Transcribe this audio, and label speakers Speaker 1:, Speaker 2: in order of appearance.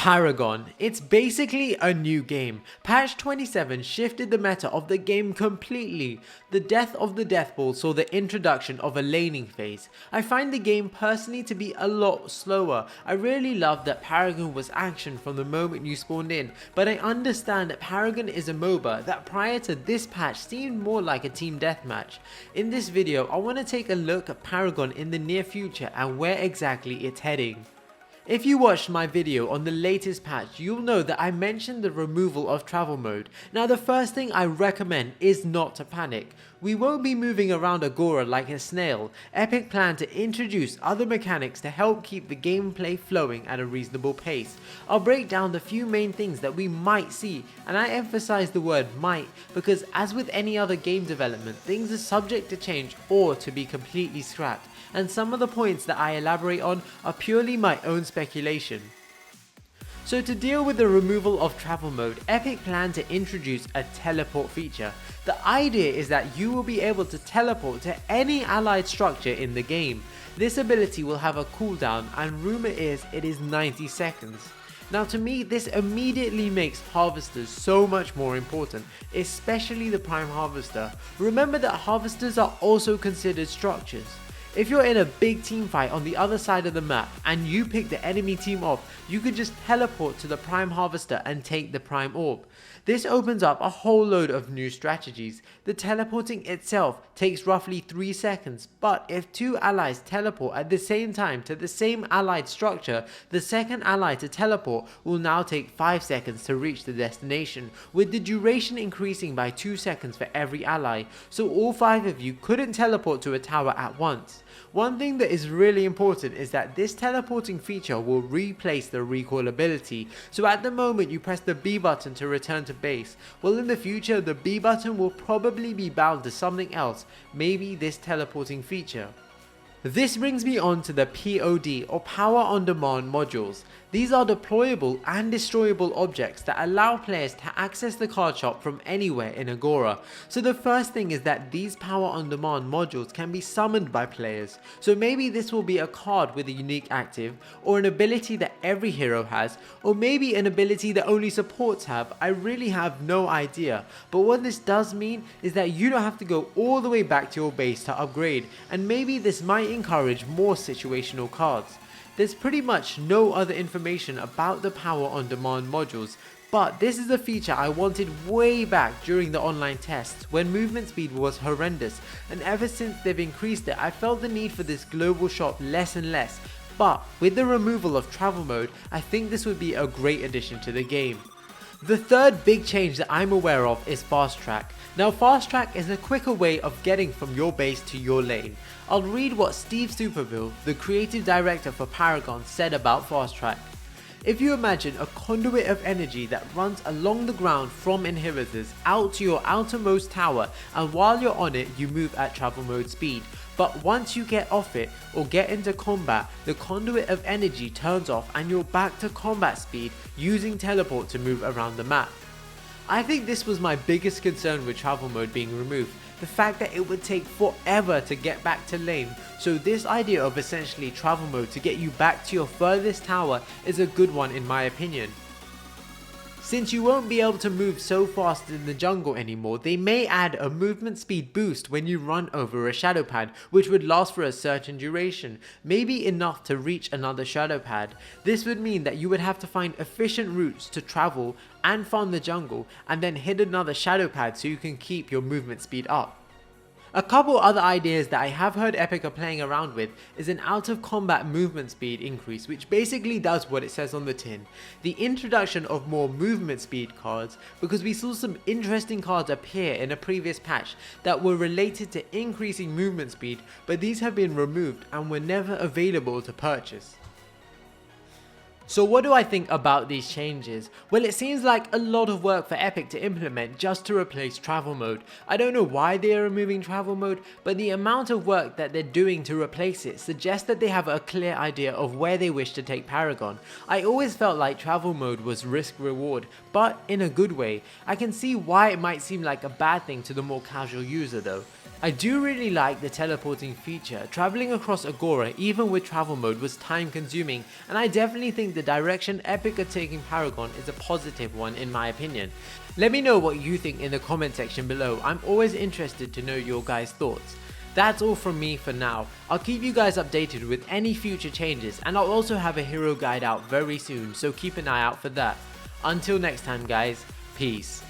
Speaker 1: Paragon. It's basically a new game. Patch 27 shifted the meta of the game completely. The death of the death ball saw the introduction of a laning phase. I find the game personally to be a lot slower. I really love that Paragon was action from the moment you spawned in, but I understand that Paragon is a MOBA that prior to this patch seemed more like a team deathmatch. In this video, I want to take a look at Paragon in the near future and where exactly it's heading. If you watched my video on the latest patch, you'll know that I mentioned the removal of travel mode. Now the first thing I recommend is not to panic. We won't be moving around Agora like a snail. Epic plan to introduce other mechanics to help keep the gameplay flowing at a reasonable pace. I'll break down the few main things that we might see, and I emphasize the word might because as with any other game development, things are subject to change or to be completely scrapped, and some of the points that I elaborate on are purely my own speculation. So to deal with the removal of travel mode, Epic plan to introduce a teleport feature. The idea is that you will be able to teleport to any allied structure in the game. This ability will have a cooldown and rumor is it is 90 seconds. Now to me this immediately makes harvesters so much more important, especially the prime harvester. Remember that harvesters are also considered structures. If you're in a big team fight on the other side of the map and you pick the enemy team off, you could just teleport to the prime harvester and take the prime orb. This opens up a whole load of new strategies. The teleporting itself takes roughly 3 seconds, but if two allies teleport at the same time to the same allied structure, the second ally to teleport will now take 5 seconds to reach the destination, with the duration increasing by 2 seconds for every ally, so all 5 of you couldn't teleport to a tower at once. One thing that is really important is that this teleporting feature will replace the recoil ability, so at the moment you press the B button to return to base, well in the future the B button will probably be bound to something else, maybe this teleporting feature. This brings me on to the P.O.D. or Power on Demand modules. These are deployable and destroyable objects that allow players to access the card shop from anywhere in Agora. So the first thing is that these Power on Demand modules can be summoned by players. So maybe this will be a card with a unique active, or an ability that every hero has, or maybe an ability that only supports have. I really have no idea. But what this does mean is that you don't have to go all the way back to your base to upgrade, and maybe this might encourage more situational cards. There's pretty much no other information about the Power on Demand modules, but this is a feature I wanted way back during the online tests when movement speed was horrendous, and ever since they've increased it I felt the need for this global shop less and less, but with the removal of travel mode I think this would be a great addition to the game. The third big change that I'm aware of is Fast Track. Now Fast Track is a quicker way of getting from your base to your lane. I'll read what Steve Superville, the creative director for Paragon, said about Fast Track. If you imagine a conduit of energy that runs along the ground from inhibitors out to your outermost tower, and while you're on it you move at travel mode speed, but once you get off it or get into combat, the conduit of energy turns off and you're back to combat speed using teleport to move around the map. I think this was my biggest concern with travel mode being removed, the fact that it would take forever to get back to lane, so this idea of essentially travel mode to get you back to your furthest tower is a good one in my opinion. Since you won't be able to move so fast in the jungle anymore, they may add a movement speed boost when you run over a shadow pad, which would last for a certain duration, maybe enough to reach another shadow pad. This would mean that you would have to find efficient routes to travel and farm the jungle, and then hit another shadow pad so you can keep your movement speed up. A couple other ideas that I have heard Epic are playing around with is an out of combat movement speed increase, which basically does what it says on the tin. The introduction of more movement speed cards, because we saw some interesting cards appear in a previous patch that were related to increasing movement speed, but these have been removed and were never available to purchase. So what do I think about these changes? Well, it seems like a lot of work for Epic to implement just to replace travel mode. I don't know why they are removing travel mode, but the amount of work that they're doing to replace it suggests that they have a clear idea of where they wish to take Paragon. I always felt like travel mode was risk reward, but in a good way. I can see why it might seem like a bad thing to the more casual user though. I do really like the teleporting feature. Traveling across Agora even with travel mode was time consuming, and I definitely think the direction Epic are taking Paragon is a positive one in my opinion. Let me know what you think in the comment section below. I'm always interested to know your guys' thoughts. That's all from me for now. I'll keep you guys updated with any future changes, and I'll also have a hero guide out very soon, so keep an eye out for that. Until next time guys, peace.